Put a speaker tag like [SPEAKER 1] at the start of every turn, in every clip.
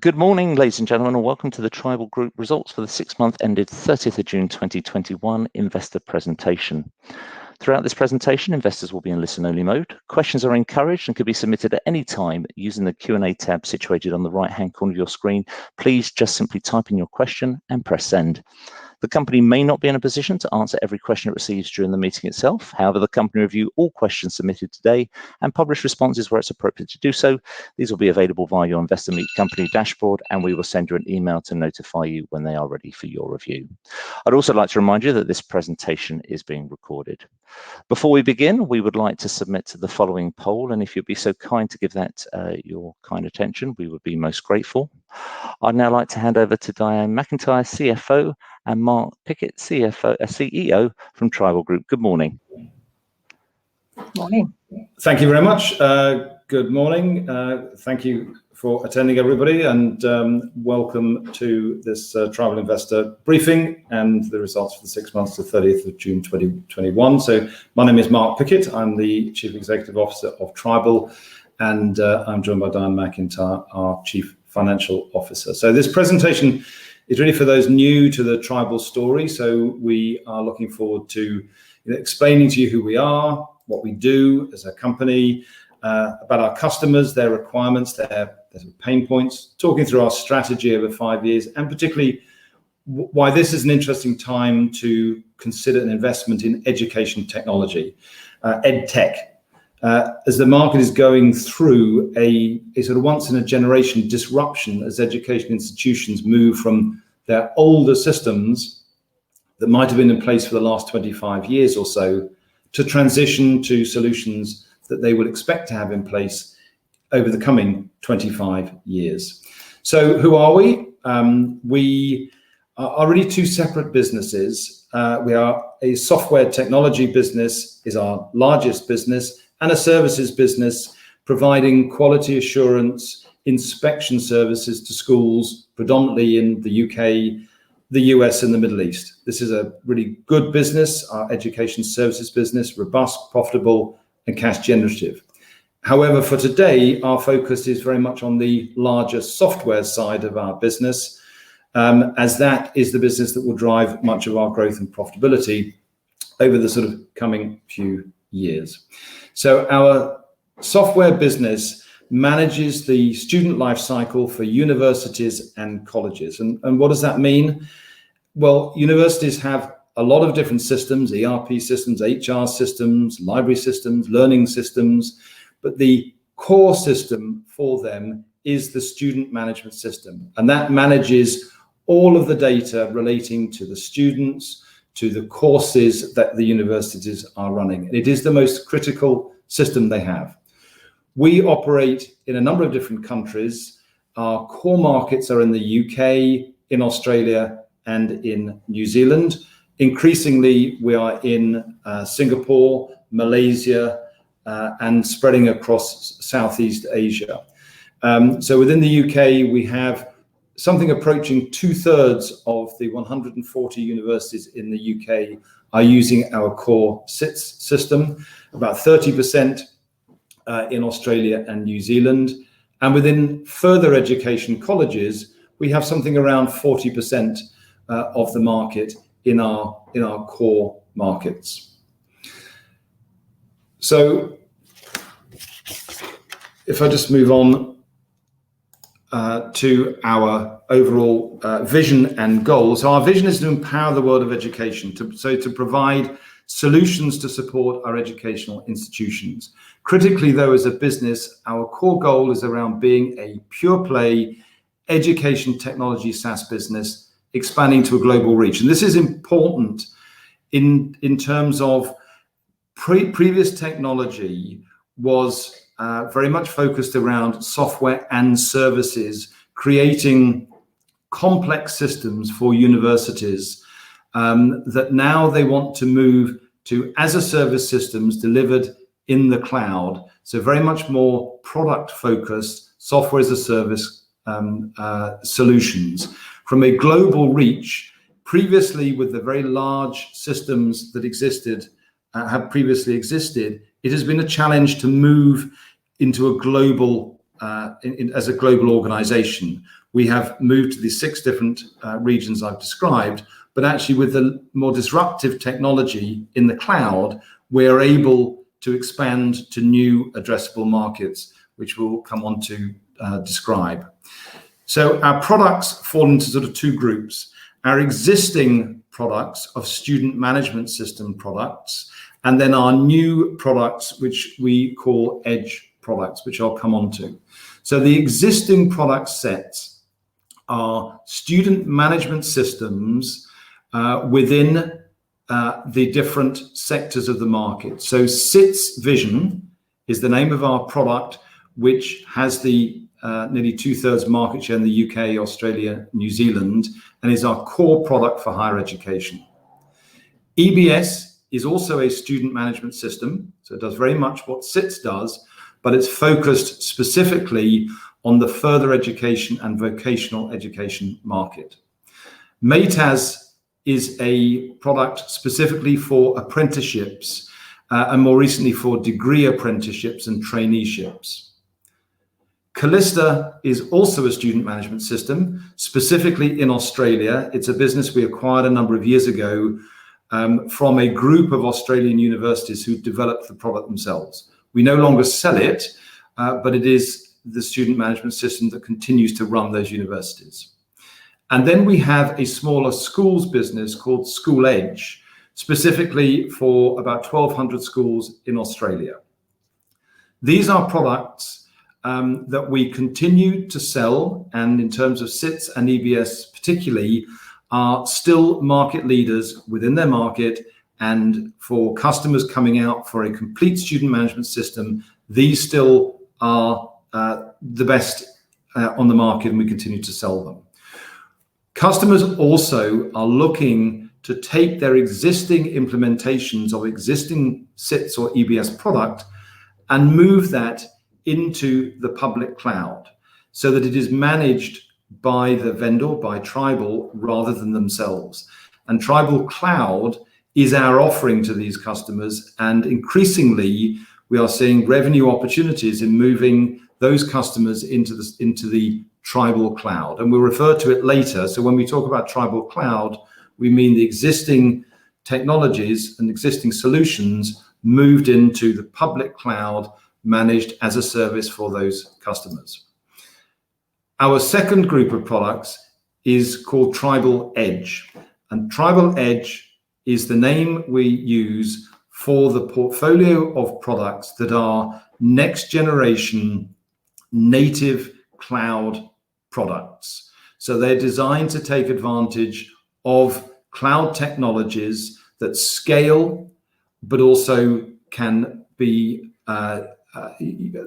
[SPEAKER 1] Good morning, ladies and gentlemen, and welcome to the Tribal Group results for the 6-month ended 30th of June 2021 investor presentation. Throughout this presentation, investors will be in listen-only mode. Questions are encouraged and can be submitted at any time using the Q&A tab situated on the right-hand corner of your screen. Please just simply type in your question and press send. The company may not be in a position to answer every question it receives during the meeting itself. However, the company review all questions submitted today and publish responses where it's appropriate to do so. These will be available via your Investor Meet Company dashboard, and we will send you an email to notify you when they are ready for your review. I'd also like to remind you that this presentation is being recorded. Before we begin, we would like to submit the following poll, and if you'd be so kind to give that your kind attention, we would be most grateful. I'd now like to hand over to Diane McIntyre, CFO, and Mark Pickett, CEO from Tribal Group. Good morning.
[SPEAKER 2] Morning.
[SPEAKER 3] Thank you very much. Good morning. Thank you for attending, everybody, and welcome to this Tribal Investor briefing and the results for the 6 months to 30th of June 2021. So my name is Mark Pickett. I'm the Chief Executive Officer of Tribal, and I'm joined by Diane McIntyre, our Chief Financial Officer. So this presentation is really for those new to the Tribal story. So we are looking forward to explaining to you who we are, what we do as a company, about our customers, their requirements, their pain points, talking through our strategy over 5 years, and particularly why this is an interesting time to consider an investment in education technology, EdTech. As the market is going through a sort of once-in-a-generation disruption as education institutions move from their older systems that might have been in place for the last 25 years or so to transition to solutions that they would expect to have in place over the coming 25 years. So who are we? We are really two separate businesses. We are a software technology business, is our largest business, and a services business providing quality assurance inspection services to schools, predominantly in the UK, the US, and the Middle East. This is a really good business, our education services business, robust, profitable, and cash generative. However, for today, our focus is very much on the larger software side of our business, as that is the business that will drive much of our growth and profitability over the sort of coming few years. So our software business manages the student life cycle for universities and colleges. And what does that mean? Well, universities have a lot of different systems, ERP systems, HR systems, library systems, learning systems, but the core system for them is the student management system. And that manages all of the data relating to the students, to the courses that the universities are running. It is the most critical system they have. We operate in a number of different countries. Our core markets are in the UK, in Australia, and in New Zealand. Increasingly, we are in Singapore, Malaysia, and spreading across Southeast Asia. So within the UK, we have something approaching 2/3 of the 140 universities in the UK are using our core SITS system, about 30% in Australia and New Zealand. And within further education colleges, we have something around 40% of the market in our core markets. So if I just move on to our overall vision and goals. So our vision is to empower the world of education, to provide solutions to support our educational institutions. Critically, though, as a business, our core goal is around being a pure play education technology SaaS business, expanding to a global reach. And this is important in terms of previous technology was very much focused around software and services, creating complex systems for universities that now they want to move to as-a-service systems delivered in the cloud. So very much more product-focused software as a service solutions. From a global reach, previously with the very large systems that have previously existed, it has been a challenge to move into a global as a global organization. We have moved to the 6 different regions I've described, but actually with the more disruptive technology in the cloud, we're able to expand to new addressable markets, which we'll come on to describe. So our products fall into sort of 2 groups. Our existing products of student management system products, and then our new products, which we call edge products, which I'll come on to. So the existing product sets are student management systems within the different sectors of the market. So SITS Vision is the name of our product, which has the nearly 2/3 market share in the UK, Australia, New Zealand, and is our core product for higher education. EBS is also a student management system, so it does very much what SITS does, but it's focused specifically on the further education and vocational education market. MATAS is a product specifically for apprenticeships and more recently for degree apprenticeships and traineeships. Callista is also a student management system, specifically in Australia. It's a business we acquired a number of years ago from a group of Australian universities who developed the product themselves. We no longer sell it, but it is the student management system that continues to run those universities. And then we have a smaller schools business called School Edge, specifically for about 1,200 schools in Australia. These are products that we continue to sell, and in terms of SITS and EBS particularly, are still market leaders within their market. And for customers coming out for a complete student management system, these still are the best on the market, and we continue to sell them. Customers also are looking to take their existing implementations of existing SITS or EBS product and move that into the public cloud so that it is managed by the vendor, by Tribal, rather than themselves. And Tribal Cloud is our offering to these customers, and increasingly we are seeing revenue opportunities in moving those customers into the Tribal Cloud, and we'll refer to it later. So when we talk about Tribal Cloud, we mean the existing technologies and existing solutions moved into the public cloud, managed as a service for those customers. Our second group of products is called Tribal Edge, and Tribal Edge is the name we use for the portfolio of products that are next generation native cloud products. So they're designed to take advantage of cloud technologies that scale, but also can be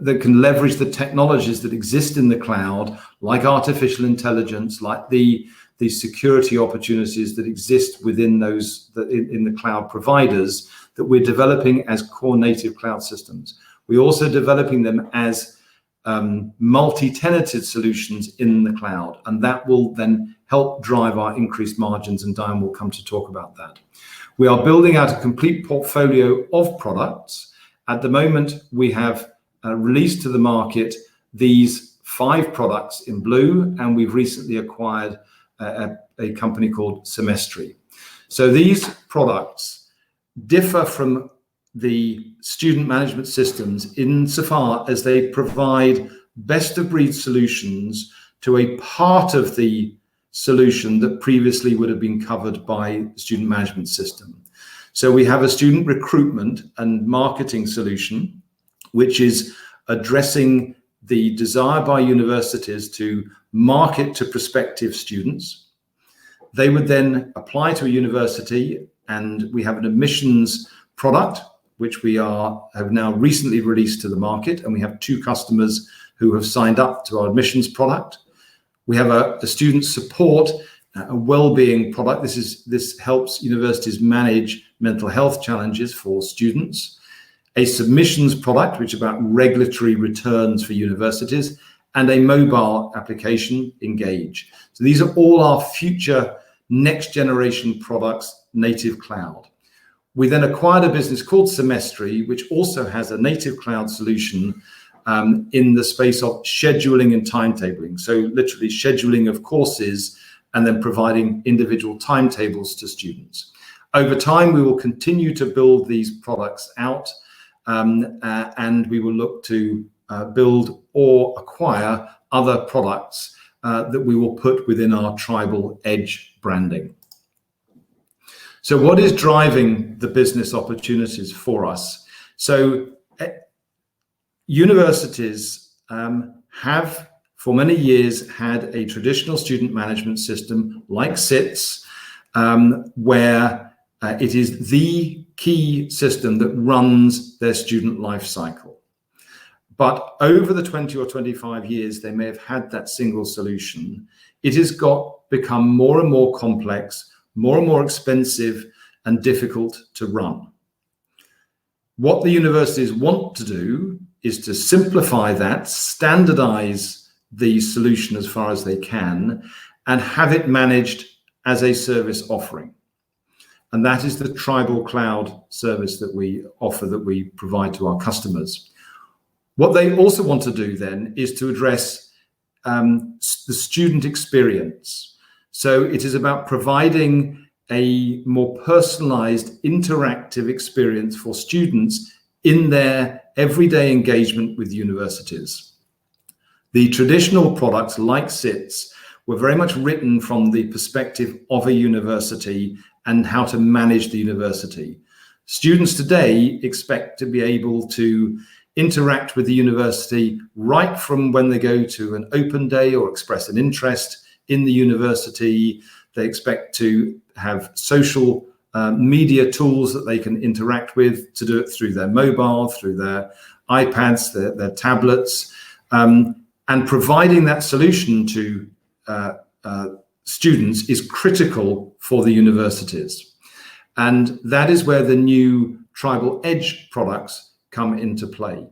[SPEAKER 3] that can leverage the technologies that exist in the cloud, like artificial intelligence, like the security opportunities that exist within those in the cloud providers that we're developing as core native cloud systems. We're also developing them as multi-tenanted solutions in the cloud, and that will then help drive our increased margins, and Diane will come to talk about that. We are building out a complete portfolio of products. At the moment, we have released to the market these 5 products in blue, and we've recently acquired a company called Semestry. So these products differ from the student management systems insofar as they provide best of breed solutions to a part of the solution that previously would have been covered by the student management system. So we have a student recruitment and marketing solution, which is addressing the desire by universities to market to prospective students. They would then apply to a university, and we have an admissions product, which we have now recently released to the market, and we have 2 customers who have signed up to our admissions product. We have a student support, a well-being product. This helps universities manage mental health challenges for students. A submissions product, which is about regulatory returns for universities, and a mobile application, Engage. So these are all our future next generation products, native cloud. We then acquired a business called Semestry, which also has a native cloud solution in the space of scheduling and timetabling. So literally scheduling of courses and then providing individual timetables to students. Over time, we will continue to build these products out, and we will look to build or acquire other products that we will put within our Tribal Edge branding. So what is driving the business opportunities for us? So universities have for many years had a traditional student management system like SITS, where it is the key system that runs their student life cycle. But over the 20 or 25 years, they may have had that single solution. It has become more and more complex, more and more expensive and difficult to run. What the universities want to do is to simplify that, standardize the solution as far as they can, and have it managed as a service offering. And that is the Tribal Cloud service that we offer, that we provide to our customers. What they also want to do then is to address the student experience. So it is about providing a more personalized, interactive experience for students in their everyday engagement with universities. The traditional products like SITS were very much written from the perspective of a university and how to manage the university. Students today expect to be able to interact with the university right from when they go to an open day or express an interest in the university. They expect to have social media tools that they can interact with, to do it through their mobile, through their iPads, their tablets, and providing that solution to students is critical for the universities. And that is where the new Tribal Edge products come into play.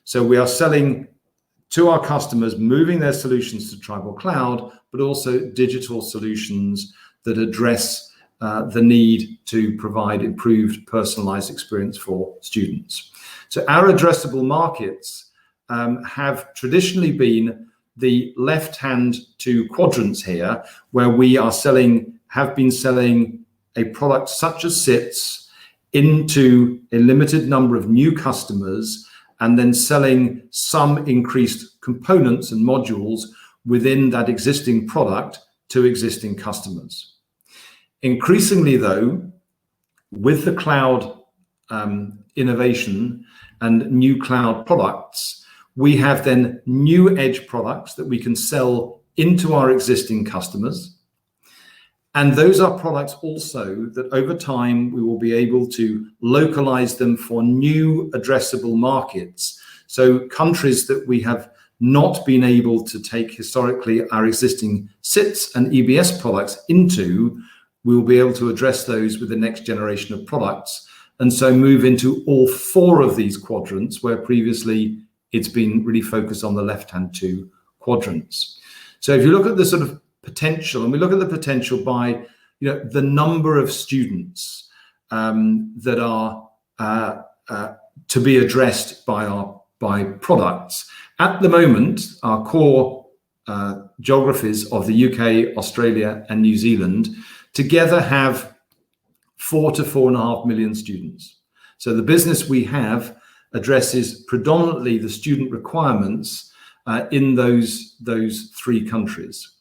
[SPEAKER 3] So we are selling to our customers, moving their solutions to Tribal Cloud, but also digital solutions that address the need to provide improved personalized experience for students. So our addressable markets have traditionally been the left-hand two quadrants here, where we are have been selling a product such as SITS into a limited number of new customers, and then selling some increased components and modules within that existing product to existing customers. Increasingly though, with the cloud innovation and new cloud products, we have then new edge products that we can sell into our existing customers. And those are products also that over time we will be able to localize them for new addressable markets. So countries that we have not been able to take historically our existing SITS and EBS products into, we will be able to address those with the next generation of products. And so move into all four of these quadrants, where previously it's been really focused on the left-hand two quadrants. So if you look at the sort of potential, and we look at the potential by the number of students that are to be addressed by products. At the moment, our core geographies of the UK, Australia, and New Zealand together have 4 to 4.5 million students. So the business we have addresses predominantly the student requirements in those three countries.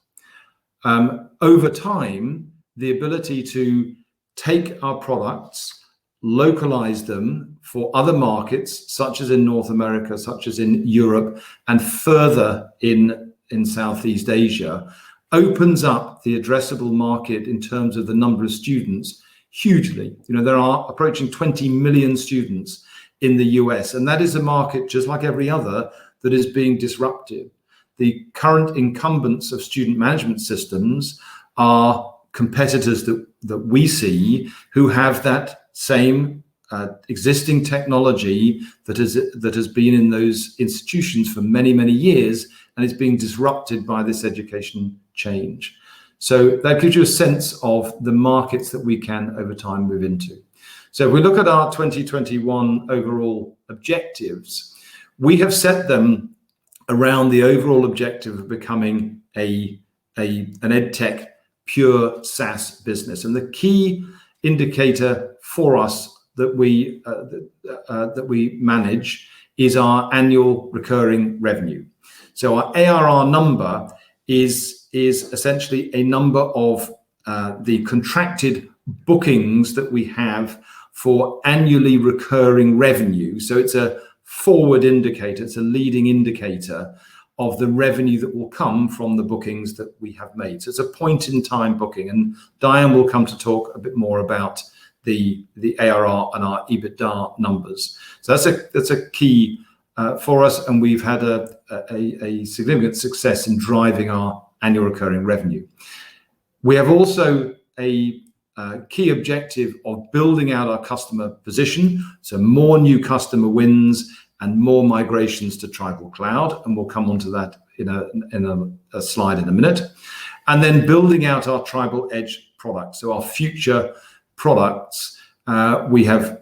[SPEAKER 3] Over time, the ability to take our products, localize them for other markets, such as in North America, such as in Europe, and further in Southeast Asia, opens up the addressable market in terms of the number of students hugely. There are approaching 20 million students in the US, and that is a market just like every other that is being disrupted. The current incumbents of student management systems are competitors that we see who have that same existing technology that has been in those institutions for many, many years, and is being disrupted by this education change. So that gives you a sense of the markets that we can over time move into. So if we look at our 2021 overall objectives, We have set them around the overall objective of becoming an EdTech pure SaaS business. And the key indicator for us that we manage is our annual recurring revenue. So our ARR number is essentially a number of the contracted bookings that we have for annually recurring revenue. So it's a forward indicator, it's a leading indicator of the revenue that will come from the bookings that we have made. So it's a point in time booking, and Diane will come to talk a bit more about the ARR and our EBITDA numbers. So that's a key for us, and we've had a significant success in driving our annual recurring revenue. We have also a key objective of building out our customer position, so more new customer wins and more migrations to Tribal Cloud, and we'll come onto that in a slide in a minute. And then building out our Tribal Edge product, so our future products. We have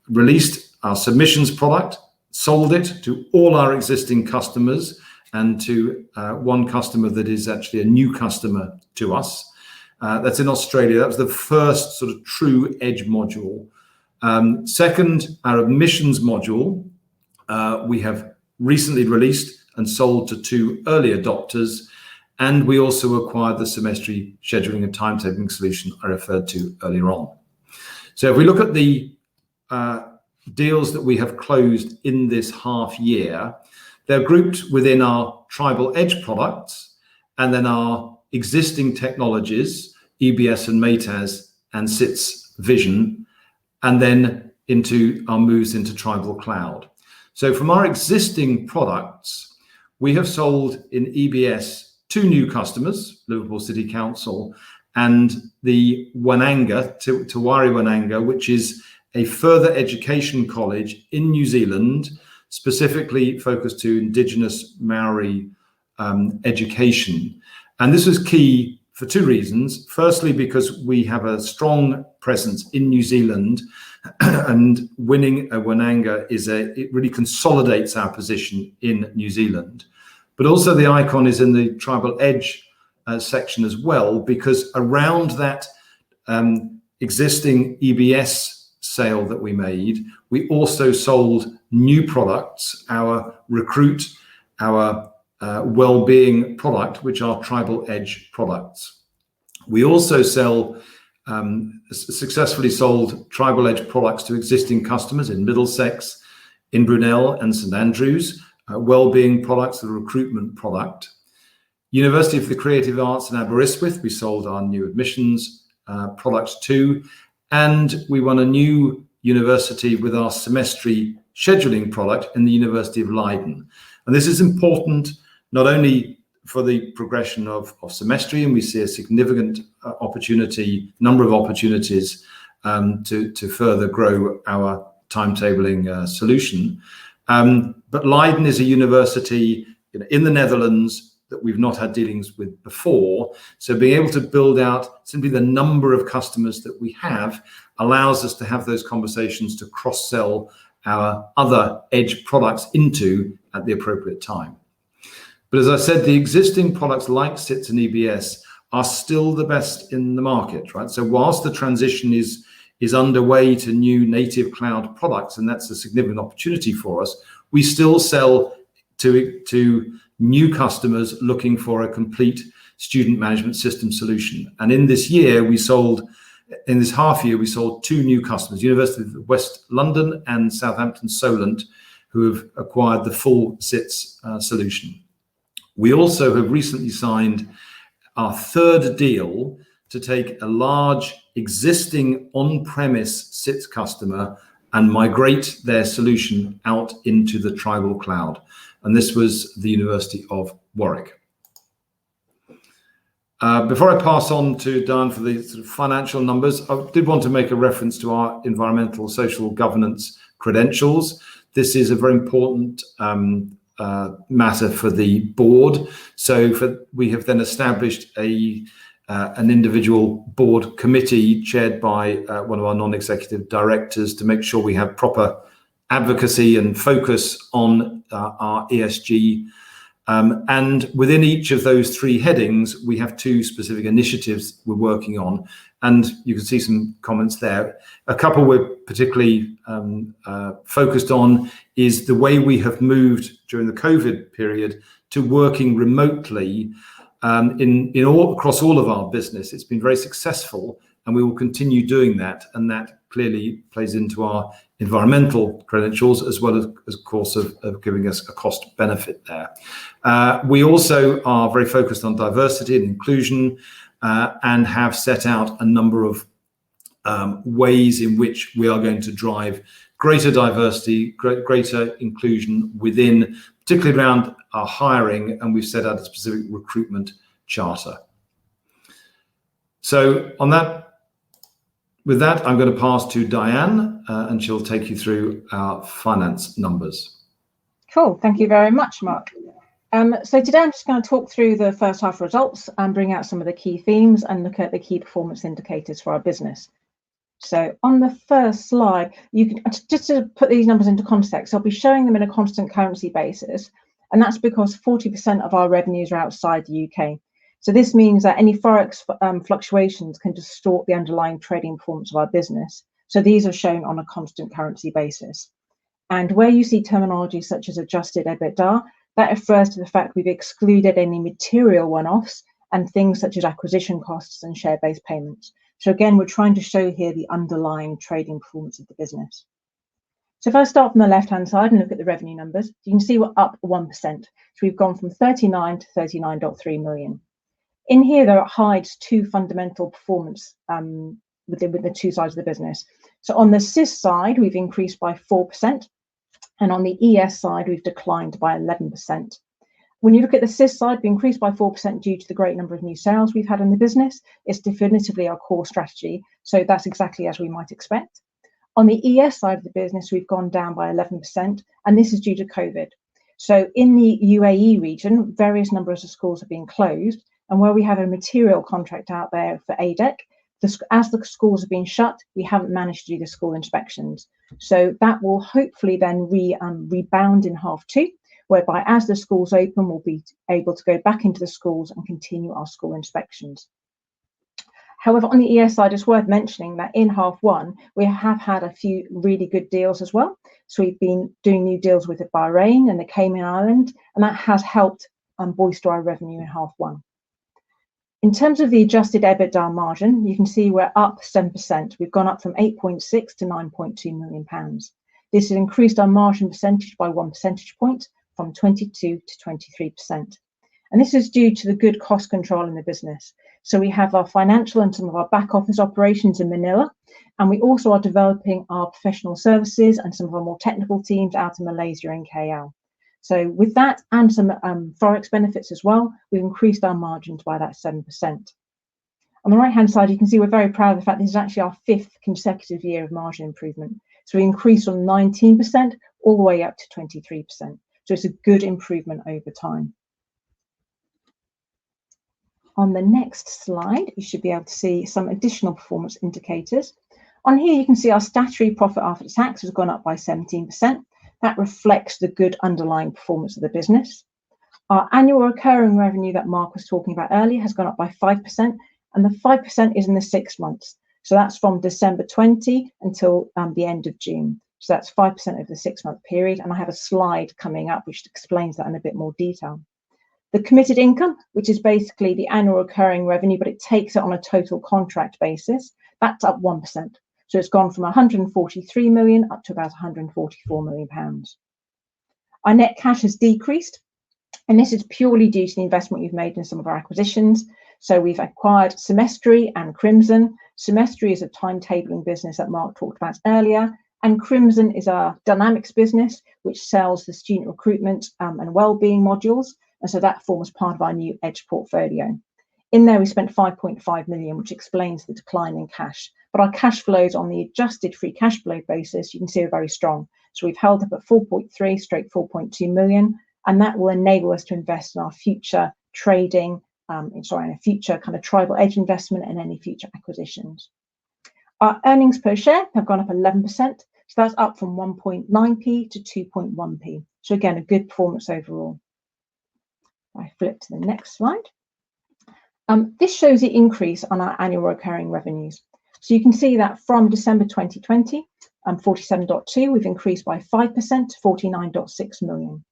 [SPEAKER 3] released our submissions product, sold it to all our existing customers, and to one customer that is actually a new customer to us. That's in Australia. That was the first sort of true Edge module. Second, our admissions module, we have recently released and sold to 2 early adopters, and we also acquired the semestry scheduling and timetabling solution I referred to earlier on. So if we look at the deals that we have closed in this half year, they're grouped within our Tribal Edge products, and then our existing technologies, EBS and MATAS and SITS Vision, and then into our moves into Tribal Cloud. So from our existing products, we have sold in EBS 2 new customers, Liverpool City Council, and the Wananga, Tawari Wananga, which is a further education college in New Zealand, specifically focused to Indigenous Maori education. And this was key for 2 reasons. Firstly, because we have a strong presence in New Zealand, and winning a Wananga it really consolidates our position in New Zealand. But also the icon is in the Tribal Edge section as well, because around that existing EBS sale that we made, we also sold new products, our Recruit, our Wellbeing product, which are Tribal Edge products. We also successfully sold Tribal Edge products to existing customers in Middlesex, in Brunel and St Andrews, Wellbeing products, the recruitment product. University of the Creative Arts in Aberystwyth, we sold our new admissions products to, and we won a new university with our semestry scheduling product in the University of Leiden. And this is important not only for the progression of semestry, and we see a significant number of opportunities to further grow our timetabling solution. But Leiden is a university in the Netherlands that we've not had dealings with before. So being able to build out simply the number of customers that we have allows us to have those conversations to cross-sell our other Edge products into at the appropriate time. But as I said, the existing products like SITS and EBS are still the best in the market, right? So whilst the transition is underway to new native cloud products, and that's a significant opportunity for us, we still sell to new customers looking for a complete student management system solution. And in this half year, we sold 2 new customers, University of West London and Southampton Solent, who have acquired the full SITS solution. We also have recently signed our 3rd deal to take a large existing on-premise SITS customer and migrate their solution out into the Tribal Cloud. And this was the University of Warwick. Before I pass on to Dan for the sort of financial numbers, I did want to make a reference to our environmental social governance credentials. This is a very important matter for the board. So we have then established an individual board committee chaired by one of our non-executive directors to make sure we have proper advocacy and focus on our ESG. And within each of those 3 headings, we have 2 specific initiatives we're working on. And you can see some comments there. A couple we're particularly focused on is the way we have moved during the COVID period to working remotely across all of our business. It's been very successful, and we will continue doing that. And that clearly plays into our environmental credentials, as well as of course, of giving us a cost benefit there. We also are very focused on diversity and inclusion, and have set out a number of ways in which we are going to drive greater diversity, greater inclusion within, particularly around our hiring, and we've set out a specific recruitment charter. So with that, I'm going to pass to Diane, and she'll take you through our finance numbers.
[SPEAKER 2] Cool, thank you very much, Mark. So today I'm just going to talk through the first half results and bring out some of the key themes and look at the key performance indicators for our business. So on the first slide, you can just to put these numbers into context, I'll be showing them in a constant currency basis, and that's because 40% of our revenues are outside the UK. So this means that any forex fluctuations can distort the underlying trading performance of our business. So these are shown on a constant currency basis. And where you see terminology such as adjusted EBITDA, that refers to the fact we've excluded any material one-offs and things such as acquisition costs and share-based payments. So again, we're trying to show here the underlying trading performance of the business. So if I start from the left-hand side and look at the revenue numbers, you can see we're up 1%. So we've gone from 39 to 39.3 million. In here, there are hides 2 fundamental performance with the 2 sides of the business. So on the SIS side, we've increased by 4%. And on the ES side, we've declined by 11%. When you look at the SIS side, we increased by 4% due to the great number of new sales we've had in the business. It's definitively our core strategy. So that's exactly as we might expect. On the ES side of the business, we've gone down by 11%, and this is due to COVID. So in the UAE region, various numbers of schools have been closed, and where we have a material contract out there for ADEC, as the schools have been shut, we haven't managed to do the school inspections. So that will hopefully then rebound in half 2, whereby as the schools open, we'll be able to go back into the schools and continue our school inspections. However, on the ES side, it's worth mentioning that in half 1, we have had a few really good deals as well. So we've been doing new deals with the Bahrain and the Cayman Islands, and that has helped bolster our revenue in half 1. In terms of the adjusted EBITDA margin, you can see we're up 7%. We've gone up from 8.6 to 9.2 million pounds. This has increased our margin percentage by 1 percentage point from 22 to 23%. And this is due to the good cost control in the business. So we have our financial and some of our back office operations in Manila, and we also are developing our professional services and some of our more technical teams out in Malaysia and KL. So with that and some forex benefits as well, we've increased our margins by that 7%. On the right-hand side, you can see we're very proud of the fact this is actually our 5th consecutive year of margin improvement. So we increased from 19% all the way up to 23%. So it's a good improvement over time. On the next slide, you should be able to see some additional performance indicators. On here, you can see our statutory profit after tax has gone up by 17%. That reflects the good underlying performance of the business. Our annual recurring revenue that Mark was talking about earlier has gone up by 5%, and the 5% is in the 6 months. So that's from December 20 until the end of June. So that's 5% over the 6-month period, and I have a slide coming up which explains that in a bit more detail. The committed income, which is basically the annual recurring revenue, but it takes it on a total contract basis, that's up 1%. So it's gone from 143 million up to about 144 million pounds. Our net cash has decreased, and this is purely due to the investment we've made in some of our acquisitions. So we've acquired Semestry and Crimson. Semestry is a timetabling business that Mark talked about earlier, and Crimson is our dynamics business, which sells the student recruitment and wellbeing modules. And so that forms part of our new Edge portfolio. In there, we spent 5.5 million, which explains the decline in cash. But our cash flows on the adjusted free cash flow basis, you can see are very strong. So we've held up at 4.3 straight 4.2 million, and that will enable us to invest in our future trading, in a future kind of tribal edge investment and any future acquisitions. Our earnings per share have gone up 11%. So that's up from 1.9p to 2.1p. So again, a good performance overall. I flip to the next slide. This shows the increase on our annual recurring revenues. So you can see that from December 2020, 47.2, we've increased by 5% to 49.6 million.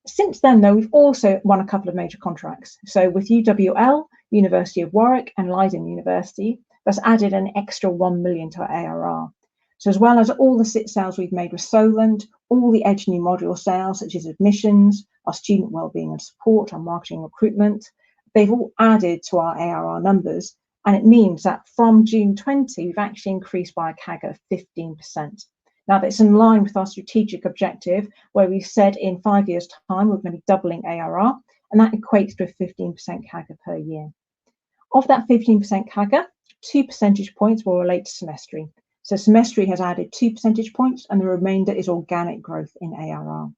[SPEAKER 2] Since then, though, we've also won a couple of major contracts. So with UWL, University of Warwick, and Leiden University, that's added an extra 1 million to our ARR. So as well as all the SIT sales we've made with Solent, all the Edge new module sales, such as admissions, our student wellbeing and support, our marketing and recruitment, they've all added to our ARR numbers. And it means that from June 20, we've actually increased by a CAGR of 15%. Now that's in line with our strategic objective, where we said in 5 years' time, we're going to be doubling ARR, and that equates to a 15% CAGR per year. Of that 15% CAGR, 2 percentage points will relate to Semestry. So Semestry has added 2 percentage points, and the remainder is organic growth in ARR.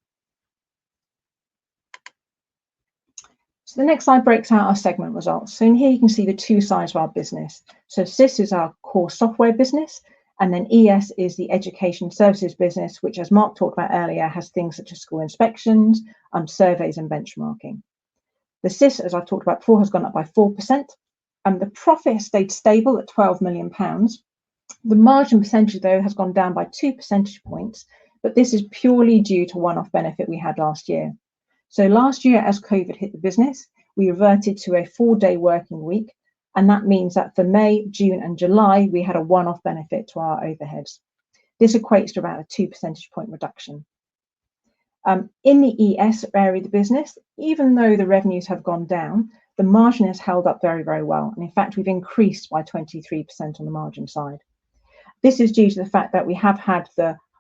[SPEAKER 2] So the next slide breaks out our segment results. So in here you can see the two sides of our business. So SIS is our core software business, and then ES is the education services business, which, as Mark talked about earlier, has things such as school inspections, surveys and benchmarking. The SIS, as I talked about before, has gone up by 4%, and the profit has stayed stable at £12 million. The margin percentage, though, has gone down by 2 percentage points, but this is purely due to one-off benefit we had last year. So last year, as COVID hit the business, we reverted to a 4-day working week, and that means that for May, June and July, we had a one-off benefit to our overheads. This equates to about a 2 percentage point reduction. In the ES area of the business, even though the revenues have gone down, the margin has held up very, very well. And in fact, we've increased by 23% on the margin side. This is due to the fact that we have had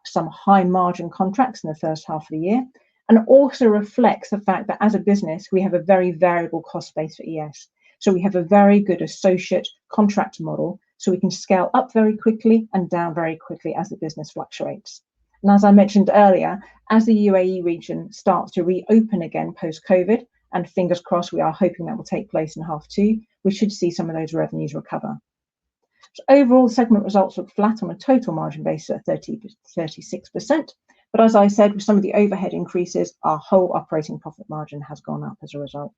[SPEAKER 2] some high margin contracts in the first half of the year, and also reflects the fact that as a business, we have a very variable cost base for ES. So we have a very good associate contractor model, so we can scale up very quickly and down very quickly as the business fluctuates. And as I mentioned earlier, as the UAE region starts to reopen again post-COVID, and fingers crossed we are hoping that will take place in H2, we should see some of those revenues recover. So overall, segment results look flat on a total margin basis at 36%. But as I said, with some of the overhead increases, our whole operating profit margin has gone up as a result.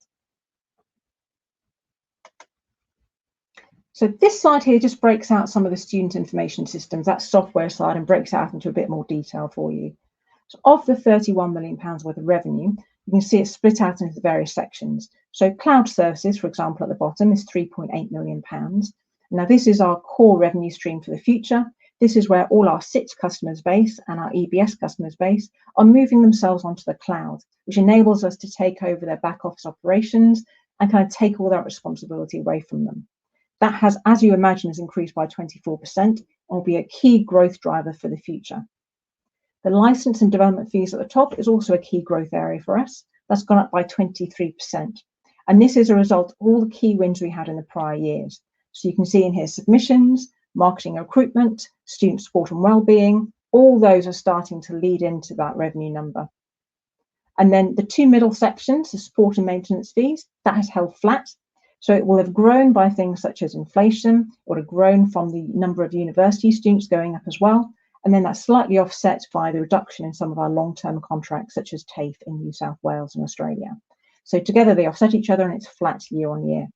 [SPEAKER 2] So this slide here just breaks out some of the student information systems, that software slide, and breaks out into a bit more detail for you. So of the £31 million worth of revenue, you can see it split out into the various sections. So cloud services, for example, at the bottom is £3.8 million. Now this is our core revenue stream for the future. This is where all our SITS customers base and our EBS customers base are moving themselves onto the cloud, which enables us to take over their back office operations and kind of take all that responsibility away from them. That has, as you imagine, has increased by 24% and will be a key growth driver for the future. The license and development fees at the top is also a key growth area for us. That's gone up by 23%. And this is a result of all the key wins we had in the prior years. So you can see in here submissions, marketing and recruitment, student support and wellbeing, all those are starting to lead into that revenue number. And then the two middle sections, the support and maintenance fees, that has held flat. So it will have grown by things such as inflation, or have grown from the number of university students going up as well. And then that's slightly offset by the reduction in some of our long-term contracts, such as TAFE in New South Wales and Australia. So together they offset each other and it's flat year on year.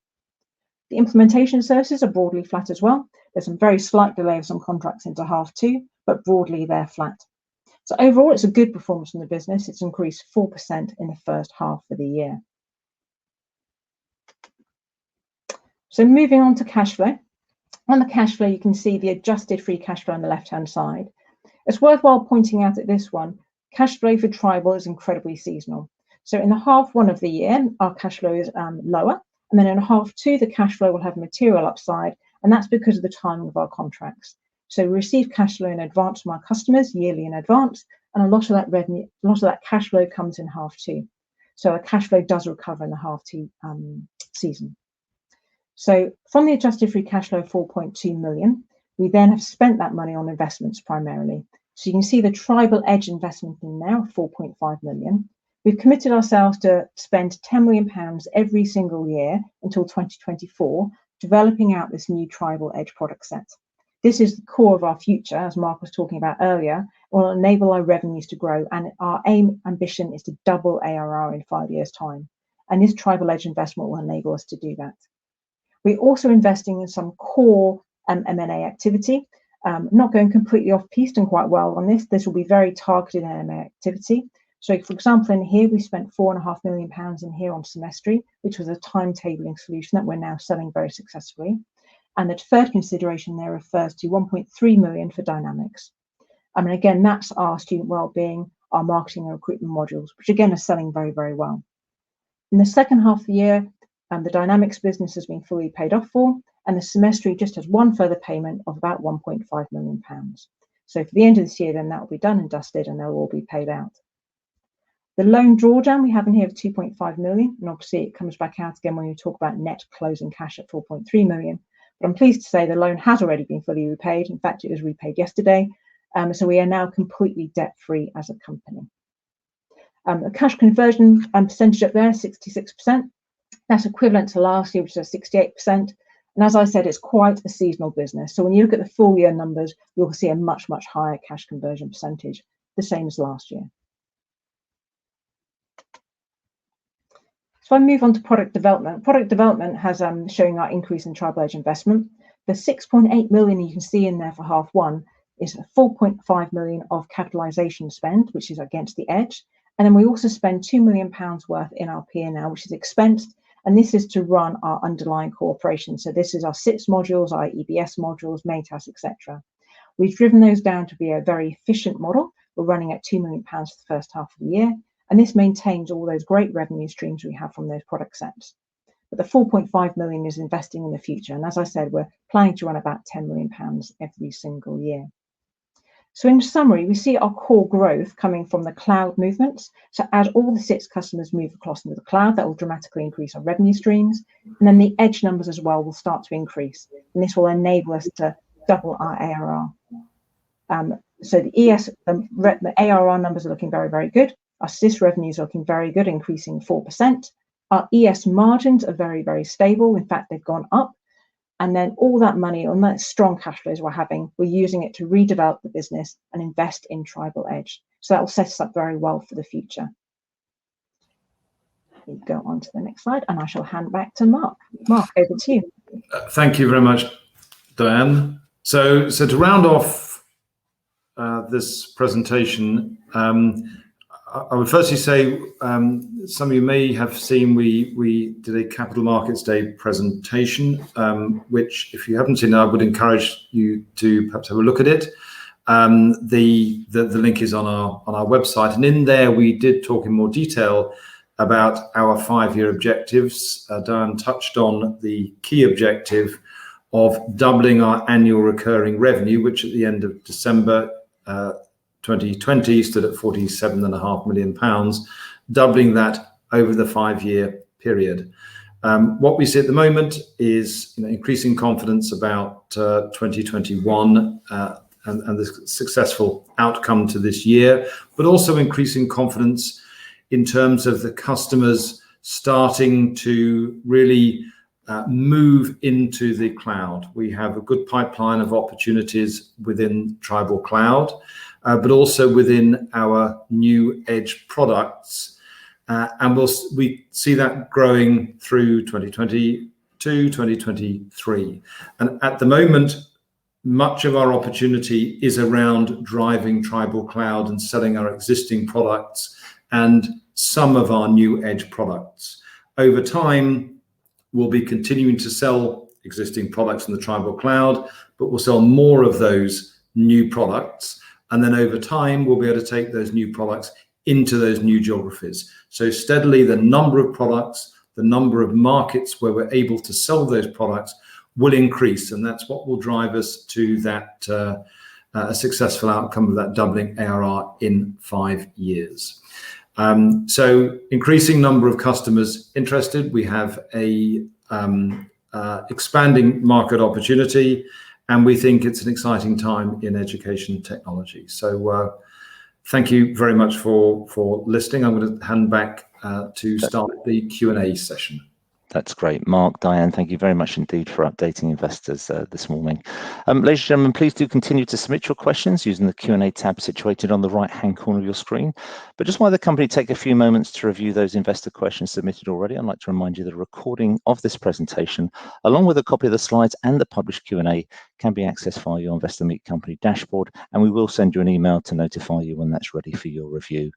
[SPEAKER 2] The implementation services are broadly flat as well. There's some very slight delay of some contracts into H2, but broadly they're flat. So overall, it's a good performance from the business. It's increased 4% in the first half of the year. So moving on to cash flow. On the cash flow, you can see the adjusted free cash flow on the left-hand side. It's worthwhile pointing out that this one, cash flow for Tribal is incredibly seasonal. So in the H1 of the year, our cash flow is lower. And then in H2, the cash flow will have material upside. And that's because of the timing of our contracts. So we receive cash flow in advance from our customers, yearly in advance. And a lot of that revenue, a lot of that cash flow comes in H2. So our cash flow does recover in the H2 season. So from the adjusted free cash flow of 4.2 million, we then have spent that money on investments primarily. So you can see the Tribal Edge investment in now, 4.5 million. We've committed ourselves to spend £10 million every single year until 2024, developing out this new Tribal Edge product set. This is the core of our future, as Mark was talking about earlier. It will enable our revenues to grow, and our ambition is to double ARR in 5 years' time. And this Tribal Edge investment will enable us to do that. We're also investing in some core M&A activity. Not going completely off-piste and quite well on this. This will be very targeted M&A activity. So, for example, in here, we spent £4.5 million in here on Semestry, which was a timetabling solution that we're now selling very successfully. And the third consideration there refers to 1.3 million for Dynamics. And again, that's our student wellbeing, our marketing and recruitment modules, which again are selling very, very well. In the second half of the year, the Dynamics business has been fully paid off for, and the Semestry just has one further payment of about £1.5 million. So for the end of this year, then that will be done and dusted, and they'll all be paid out. The loan drawdown we have in here of 2.5 million, and obviously it comes back out again when we talk about net closing cash at 4.3 million. But I'm pleased to say the loan has already been fully repaid. In fact, it was repaid yesterday. So we are now completely debt-free as a company. The cash conversion percentage up there, 66%. That's equivalent to last year, which is 68%. And as I said, it's quite a seasonal business. So when you look at the full year numbers, you'll see a much, much higher cash conversion percentage, the same as last year. So I move on to product development. Product development has showing our increase in Tribal Edge investment. The 6.8 million you can see in there for half one is 4.5 million of capitalization spend, which is against the Edge. And then we also spend £2 million worth in our P&L, which is expensed. And this is to run our underlying core operations. So this is our SITS modules, our EBS modules, MATAS, etc. We've driven those down to be a very efficient model. We're running at £2 million for the first half of the year. And this maintains all those great revenue streams we have from those product sets. But the 4.5 million is investing in the future. And as I said, we're planning to run about £10 million every single year. So in summary, we see our core growth coming from the cloud movements. So as all the SITS customers move across into the cloud, that will dramatically increase our revenue streams. And then the Edge numbers as well will start to increase. And this will enable us to double our ARR. So the ARR numbers are looking very, very good. Our SIS revenues are looking very good, increasing 4%. Our ES margins are very, very stable. In fact, they've gone up. And then all that money on that strong cash flows we're using it to redevelop the business and invest in Tribal Edge. So that will set us up very well for the future. We go on to the next slide, and I shall hand back to Mark. Mark, over to you.
[SPEAKER 3] Thank you very much, Diane. So to round off this presentation, I would firstly say some of you may have seen we did a Capital Markets Day presentation, which if you haven't seen it, I would encourage you to perhaps have a look at it. The link is on our website, and in there we did talk in more detail about our 5-year objectives. Diane touched on the key objective of doubling our annual recurring revenue, which at the end of December 2020 stood at £47.5 million, doubling that over the 5-year period. What we see at the moment is increasing confidence about 2021 and the successful outcome to this year, but also increasing confidence in terms of the customers starting to really move into the cloud. We have a good pipeline of opportunities within Tribal Cloud, but also within our new Edge products. And we see that growing through 2022, 2023. And at the moment, much of our opportunity is around driving Tribal Cloud and selling our existing products and some of our new Edge products. Over time, we'll be continuing to sell existing products in the Tribal Cloud, but we'll sell more of those new products. And then over time, we'll be able to take those new products into those new geographies. So steadily, the number of products, the number of markets where we're able to sell those products will increase. And that's what will drive us to that a successful outcome of that doubling ARR in 5 years. So increasing number of customers interested. We have a expanding market opportunity, and we think it's an exciting time in education technology. So thank you very much for listening. I'm going to hand back to start the Q&A session.
[SPEAKER 1] That's great. Mark, Diane, thank you very much indeed for updating investors this morning. Ladies and gentlemen, please do continue to submit your questions using the Q&A tab situated on the right-hand corner of your screen. But just while the company take a few moments to review those investor questions submitted already, I'd like to remind you that a recording of this presentation, along with a copy of the slides and the published Q&A, can be accessed via your Investor Meet Company dashboard, and we will send you an email to notify you when that's ready for your review.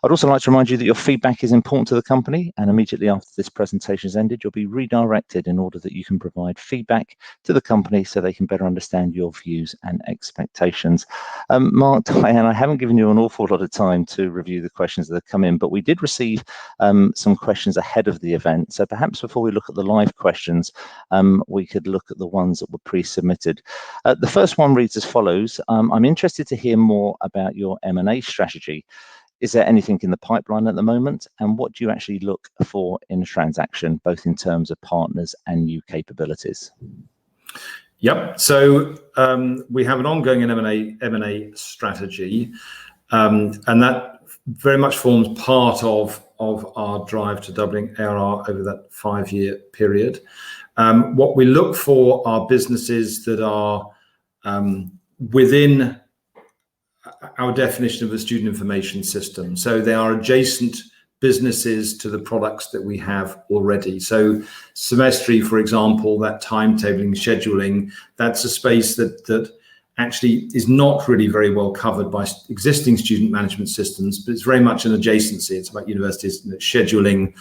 [SPEAKER 1] I'd also like to remind you that your feedback is important to the company, and immediately after this presentation has ended, you'll be redirected in order that you can provide feedback to the company so they can better understand your views and expectations. Mark, Diane, I haven't given you an awful lot of time to review the questions that have come in, but we did receive some questions ahead of the event. So perhaps before we look at the live questions, we could look at the ones that were pre-submitted. The first one reads as follows. I'm interested to hear more about your M&A strategy. Is there anything in the pipeline at the moment? And what do you actually look for in a transaction, both in terms of partners and new capabilities?
[SPEAKER 3] Yep. So we have an ongoing M&A strategy, and that very much forms part of our drive to doubling ARR over that 5-year period. What we look for are businesses that are within our definition of a student information system. So they are adjacent businesses to the products that we have already. So Semestry, for example, that timetabling, scheduling, that's a space that actually is not really very well covered by existing student management systems, but it's very much an adjacency. It's about universities scheduling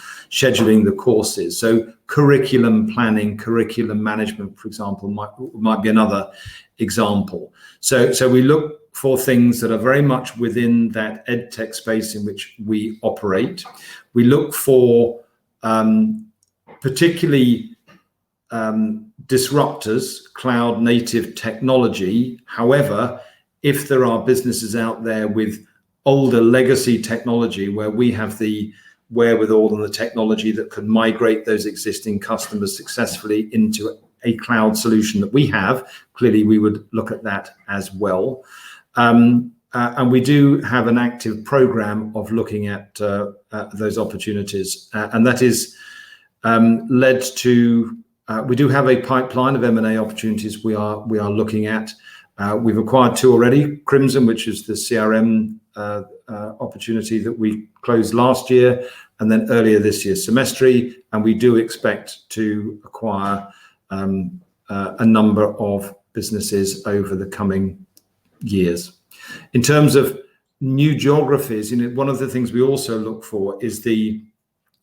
[SPEAKER 3] the courses. So curriculum planning, curriculum management, for example, might be another example. So we look for things that are very much within that edtech space in which we operate. We look for particularly disruptors, cloud native technology. However, if there are businesses out there with older legacy technology where we have the wherewithal and the technology that can migrate those existing customers successfully into a cloud solution that we have, clearly we would look at that as well. And we do have an active program of looking at those opportunities, and that is led to. We do have a pipeline of M&A opportunities we are looking at. We've acquired 2 already. Crimson, which is the CRM opportunity that we closed last year, and then earlier this year, Semestry, and we do expect to acquire a number of businesses over the coming years. In terms of new geographies, one of the things we also look for is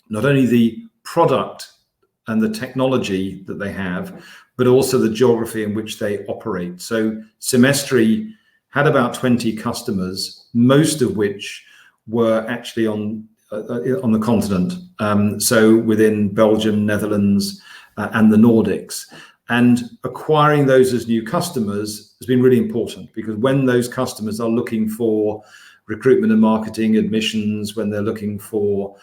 [SPEAKER 3] not only the product and the technology that they have, but also the geography in which they operate. So Semestry had about 20 customers, most of which were actually on the continent. So within Belgium, Netherlands, and the Nordics. And acquiring those as new customers has been really important, because when those customers are looking for recruitment and marketing, admissions, when they're looking for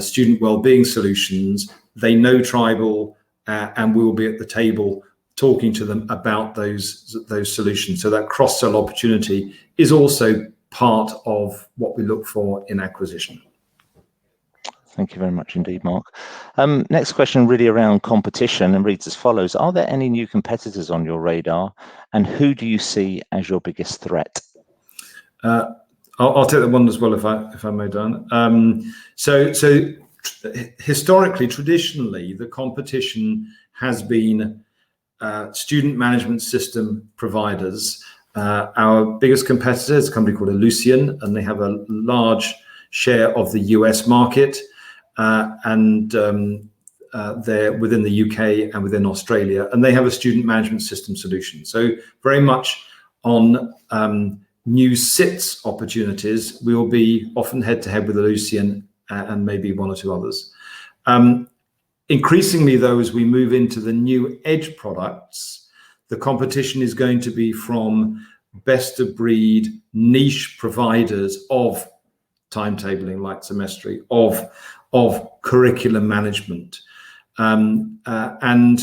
[SPEAKER 3] student wellbeing solutions, they know Tribal, and we will be at the table talking to them about those solutions. So that cross-sell opportunity is also part of what we look for in acquisition.
[SPEAKER 1] Thank you very much indeed, Mark. Next question really around competition and reads as follows. Are there any new competitors on your radar, and who do you see as your biggest threat?
[SPEAKER 3] I'll take that one as well, if I may, Dan. So historically, traditionally, the competition has been student management system providers. Our biggest competitor is a company called Ellucian, and they have a large share of the US market. And they're within the UK and within Australia, and they have a student management system solution. So very much on new SITS opportunities, we will be often head-to-head with Ellucian and maybe 1 or 2 others. Increasingly, though, as we move into the new edge products, the competition is going to be from best-of-breed niche providers of timetabling like Semestry, of curriculum management. And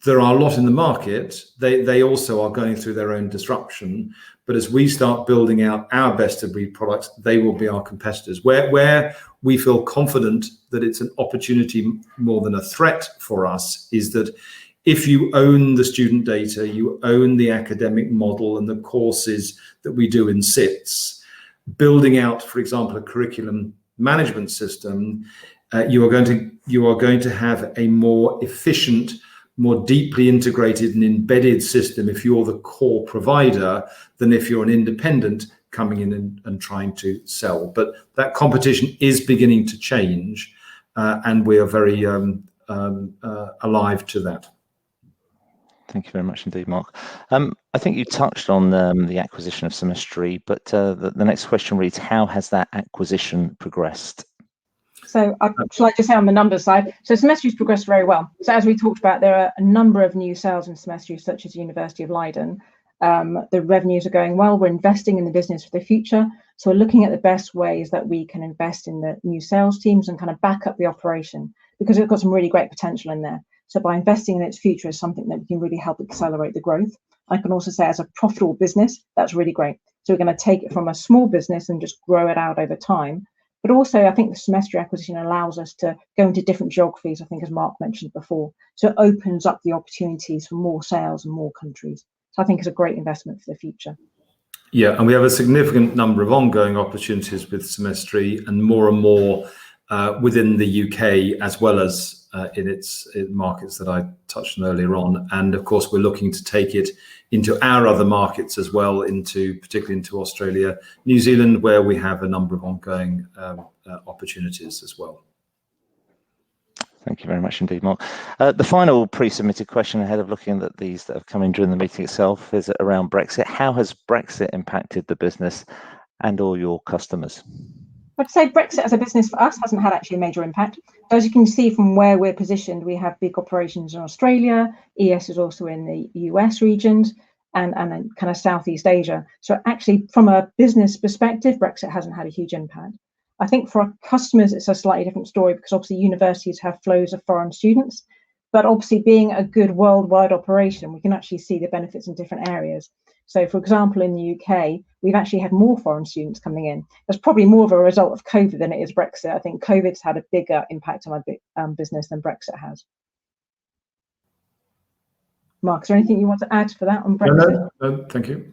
[SPEAKER 3] there are a lot in the market. They also are going through their own disruption. But as we start building out our best of breed products, they will be our competitors. Where we feel confident that it's an opportunity more than a threat for us is that if you own the student data, you own the academic model and the courses that we do in SITS, building out, for example, a curriculum management system, you are going to have a more efficient, more deeply integrated and embedded system if you're the core provider than if you're an independent coming in and trying to sell. But that competition is beginning to change, and we are very alive to that.
[SPEAKER 1] Thank you very much indeed, Mark. I think you touched on the acquisition of Semestry, but the next question reads, how has that acquisition progressed?
[SPEAKER 2] So shall I just say on the numbers side? So Semestry's progressed very well. So as we talked about, there are a number of new sales in Semestry, such as University of Leiden. The revenues are going well. We're investing in the business for the future. So we're looking at the best ways that we can invest in the new sales teams and kind of back up the operation, because we've got some really great potential in there. So by investing in its future is something that we can really help accelerate the growth. I can also say as a profitable business, that's really great. So we're going to take it from a small business and just grow it out over time. But also, I think the Semestry acquisition allows us to go into different geographies, I think, as Mark mentioned before. So it opens up the opportunities for more sales in more countries. So I think it's a great investment for the future.
[SPEAKER 3] Yeah, and we have a significant number of ongoing opportunities with Semestry, and more within the UK, as well as in its markets that I touched on earlier on. And of course, we're looking to take it into our other markets as well, particularly into Australia, New Zealand, where we have a number of ongoing opportunities as well.
[SPEAKER 1] Thank you very much indeed, Mark. The final pre-submitted question ahead of looking at these that have come in during the meeting itself is around Brexit. How has Brexit impacted the business and all your customers?
[SPEAKER 2] I'd say Brexit as a business for us hasn't had actually a major impact. As you can see from where we're positioned, we have big operations in Australia. ES is also in the US regions and then kind of Southeast Asia. So actually, from a business perspective, Brexit hasn't had a huge impact. I think for our customers, it's a slightly different story, because obviously universities have flows of foreign students. But obviously, being a good worldwide operation, we can actually see the benefits in different areas. So, for example, in the UK, we've actually had more foreign students coming in. That's probably more of a result of COVID than it is Brexit. I think COVID's had a bigger impact on our business than Brexit has. Mark, is there anything you want to add for that on Brexit?
[SPEAKER 3] No, thank you.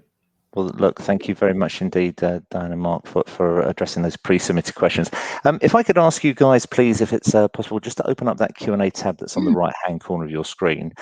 [SPEAKER 1] Well, look, thank you very much indeed, Diane and Mark, for addressing those pre-submitted questions. If I could ask you guys, please, if it's possible, just to open up that Q&A tab that's on the right-hand corner of your screen.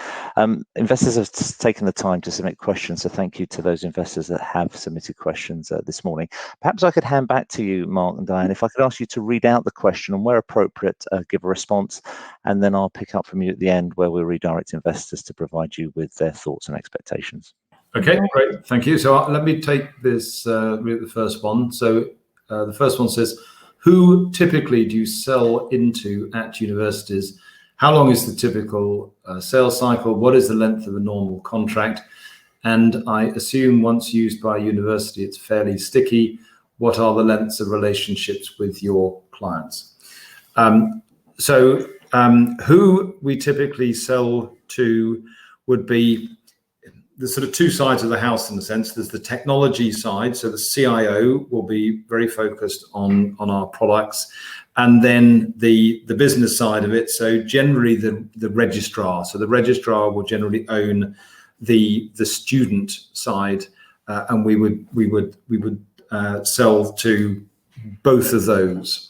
[SPEAKER 1] Investors have taken the time to submit questions, so thank you to those investors that have submitted questions this morning. Perhaps I could hand back to you, Mark and Diane, if I could ask you to read out the question and, where appropriate, give a response, and then I'll pick up from you at the end, where we'll redirect investors to provide you with their thoughts and expectations.
[SPEAKER 3] Okay, great. Thank you. So let me take this, the first one. So the first one says, who typically do you sell into at universities? How long is the typical sales cycle? What is the length of a normal contract? And I assume once used by a university, it's fairly sticky. What are the lengths of relationships with your clients? Who we typically sell to would be the sort of two sides of the house, in a sense. There's the technology side, so the CIO will be very focused on our products, and then the business side of it. So generally the registrar. So the registrar will generally own the student side, and we would sell to both of those.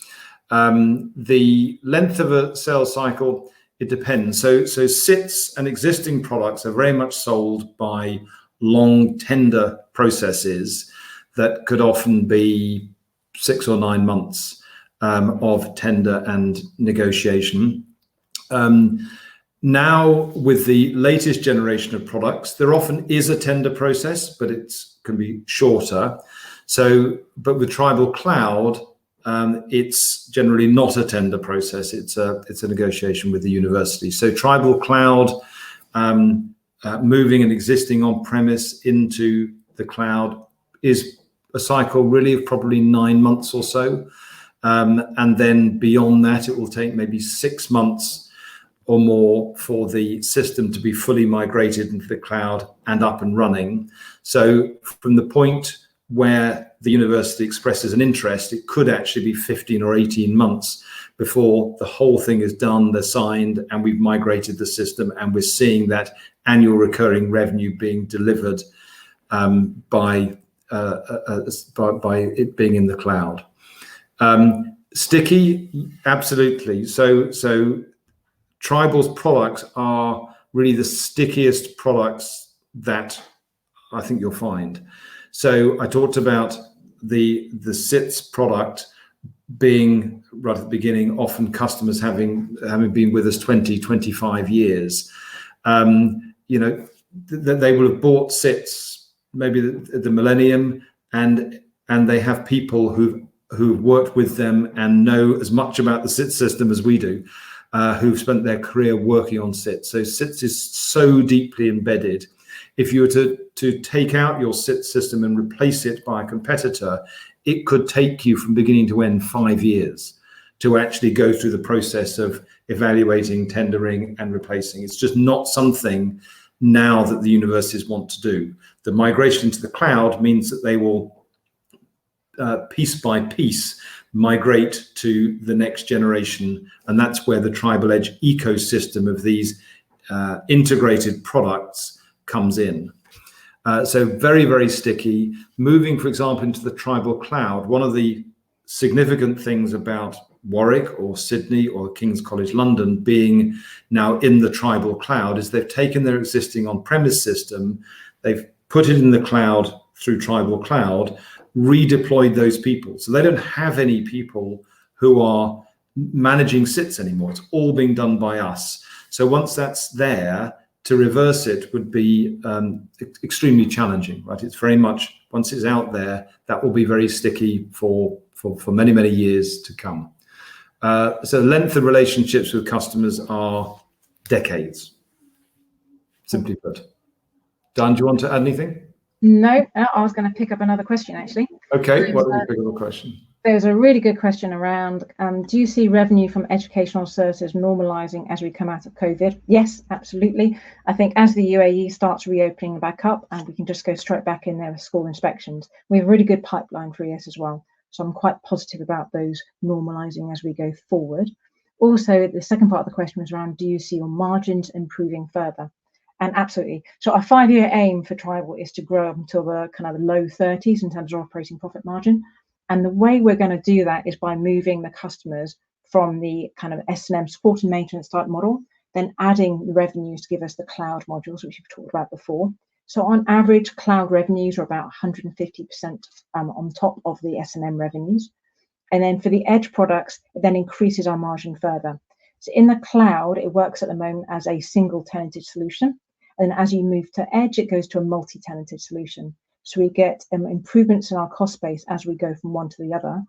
[SPEAKER 3] The length of a sales cycle, it depends. So SITs and existing products are very much sold by long tender processes that could often be 6 or 9 months of tender and negotiation. Now, with the latest generation of products, there often is a tender process, but it can be shorter. But with Tribal Cloud, it's generally not a tender process. It's a negotiation with the university. So Tribal Cloud, moving an existing on-premise into the cloud, is a cycle really of probably 9 months or so. And then beyond that, it will take maybe 6 months or more for the system to be fully migrated into the cloud and up and running. So from the point where the university expresses an interest, it could actually be 15 or 18 months before the whole thing is done, they're signed, and we've migrated the system, and we're seeing that annual recurring revenue being delivered by it being in the cloud. Sticky, absolutely. So Tribal's products are really the stickiest products that I think you'll find. So I talked about the SITS product being right at the beginning, often customers having been with us 20, 25 years. You know, they will have bought SITS maybe the millennium, and they have people who've worked with them and know as much about the SITS system as we do, who've spent their career working on SITS. So SITS is so deeply embedded. If you were to take out your SITS system and replace it by a competitor, it could take you from beginning to end 5 years to actually go through the process of evaluating, tendering, and replacing. It's just not something now that the universities want to do. The migration to the cloud means that they will piece by piece migrate to the next generation, and that's where the Tribal Edge ecosystem of these integrated products comes in. So very, very sticky. Moving, for example, into the Tribal Cloud, one of the significant things about Warwick or Sydney or King's College London being now in the Tribal Cloud is they've taken their existing on-premise system, they've put it in the cloud through Tribal Cloud, redeployed those people. So they don't have any people who are managing SITS anymore. It's all being done by us. So once that's there, to reverse it would be extremely challenging, right? It's very much, once it's out there, that will be very sticky for many, many years to come. So length of relationships with customers are decades, simply put. Dan, do you want to add anything?
[SPEAKER 2] No, I was going to pick up another question, actually.
[SPEAKER 3] Okay, what was the bigger question?
[SPEAKER 2] There's a really good question around, do you see revenue from educational services normalising as we come out of COVID? Yes, absolutely. I think as the UAE starts reopening back up, and we can just go straight back in there with school inspections, we have a really good pipeline for ES as well. So I'm quite positive about those normalising as we go forward. Also, the second part of the question was around, do you see your margins improving further? And absolutely. So our 5-year aim for Tribal is to grow up until the kind of low 30s in terms of operating profit margin. And the way we're going to do that is by moving the customers from the kind of S&M support and maintenance type model, then adding the revenues to give us the cloud modules, which we've talked about before. So on average, cloud revenues are about 150% on top of the S&M revenues. And then for the edge products, it then increases our margin further. So in the cloud, it works at the moment as a single tenanted solution. And as you move to edge, it goes to a multi-tenanted solution. So we get improvements in our cost base as we go from one to the other.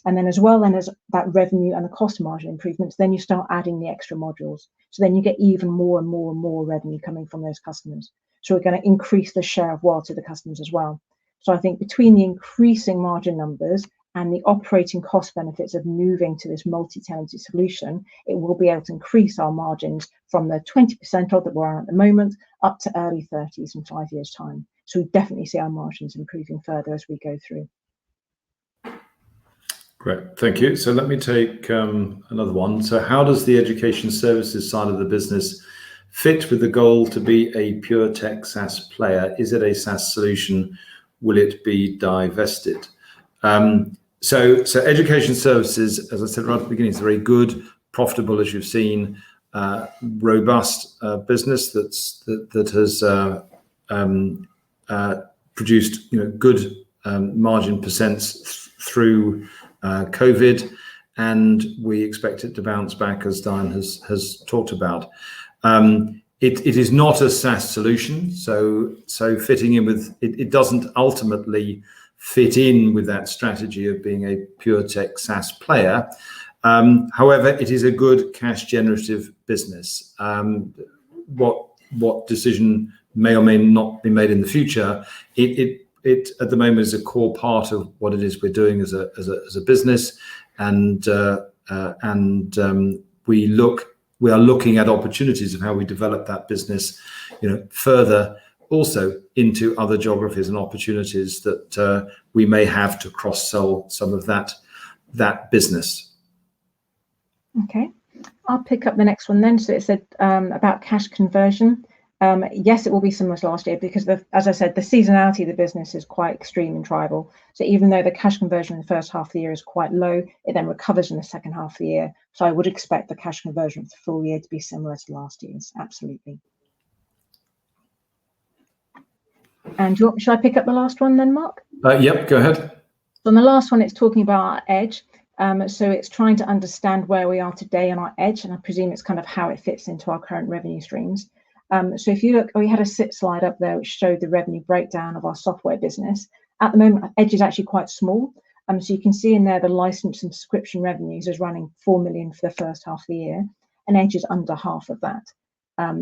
[SPEAKER 2] And then as well, then as that revenue and the cost margin improvements, then you start adding the extra modules. So then you get even more and more and more revenue coming from those customers. So we're going to increase the share of wallet to the customers as well. So I think between the increasing margin numbers and the operating cost benefits of moving to this multi-tenancy solution, it will be able to increase our margins from the 20% odd that we're on at the moment up to early 30s in 5 years' time. So we definitely see our margins improving further as we go through.
[SPEAKER 3] Great, thank you. So let me take another one. So how does the education services side of the business fit with the goal to be a pure tech SaaS player? Is it a SaaS solution? Will it be divested? So education services, as I said right at the beginning, is very good, profitable, as you've seen, robust business that has produced good margin percents through COVID, and we expect it to bounce back, as Diane has talked about. It is not a SaaS solution, so fitting in with it doesn't ultimately fit in with that strategy of being a pure tech SaaS player. However, it is a good cash generative business. What decision may or may not be made in the future, it at the moment is a core part of what it is we're doing as a business, and we look we are looking at opportunities of how we develop that business, further also into other geographies and opportunities that we may have to cross-sell some of that business.
[SPEAKER 2] Okay, I'll pick up the next one then. So it said about cash conversion. Yes, it will be similar to last year because, as I said, the seasonality of the business is quite extreme in Tribal. So even though the cash conversion in the first half of the year is quite low, it then recovers in the second half of the year. So I would expect the cash conversion for the full year to be similar to last year's. Absolutely. And should I pick up the last one then, Mark?
[SPEAKER 3] Yep, go ahead.
[SPEAKER 2] So on the last one, it's talking about our edge. So it's trying to understand where we are today on our edge, and I presume it's kind of how it fits into our current revenue streams. So if you look, we had a slide up there which showed the revenue breakdown of our software business. At the moment, Edge is actually quite small. So you can see in there the license and subscription revenues is running 4 million for the first half of the year, and Edge is under half of that.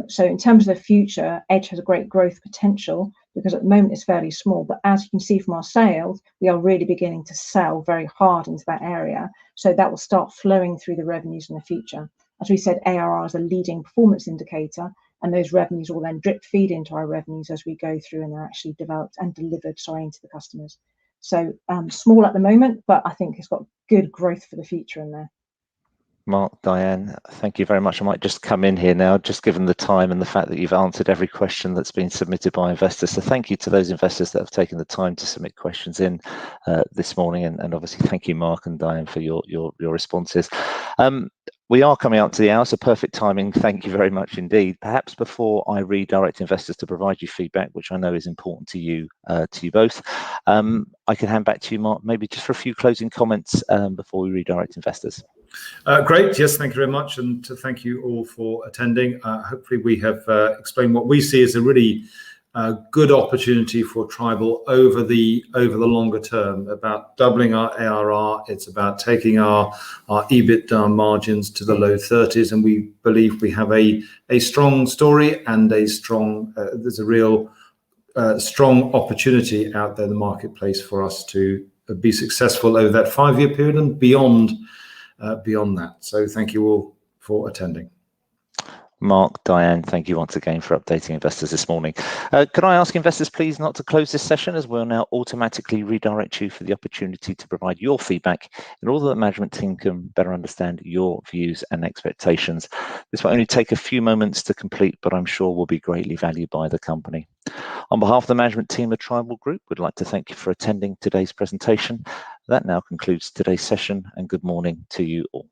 [SPEAKER 2] So in terms of the future, Edge has a great growth potential because at the moment it's fairly small. But as you can see from our sales, we are really beginning to sell very hard into that area. So that will start flowing through the revenues in the future. As we said, ARR is a leading performance indicator, and those revenues will then drip feed into our revenues as we go through and they're actually developed and delivered, into the customers. So small at the moment, but I think it's got good growth for the future in there.
[SPEAKER 1] Mark, Diane, thank you very much. I might just come in here now, just given the time and the fact that you've answered every question that's been submitted by investors. So thank you to those investors that have taken the time to submit questions in this morning. And obviously, thank you, Mark and Diane, for your responses. We are coming up to the hour, so perfect timing. Thank you very much indeed. Perhaps before I redirect investors to provide you feedback, which I know is important to you both, I can hand back to you, Mark, maybe just for a few closing comments before we redirect investors.
[SPEAKER 3] Great. Yes, thank you very much. And to thank you all for attending. Hopefully we have explained what we see as a really good opportunity for Tribal over the longer term, about doubling our ARR. It's about taking our EBITDA margins to the low 30s. And we believe we have a strong story and there's a real strong opportunity out there in the marketplace for us to be successful over that 5-year period and beyond that. So thank you all for attending.
[SPEAKER 1] Mark, Diane, thank you once again for updating investors this morning. Could I ask investors please not to close this session, as we'll now automatically redirect you for the opportunity to provide your feedback in order that the management team can better understand your views and expectations. This will only take a few moments to complete, but I'm sure will be greatly valued by the company. On behalf of the management team of Tribal Group, we'd like to thank you for attending today's presentation. That now concludes today's session, and good morning to you all.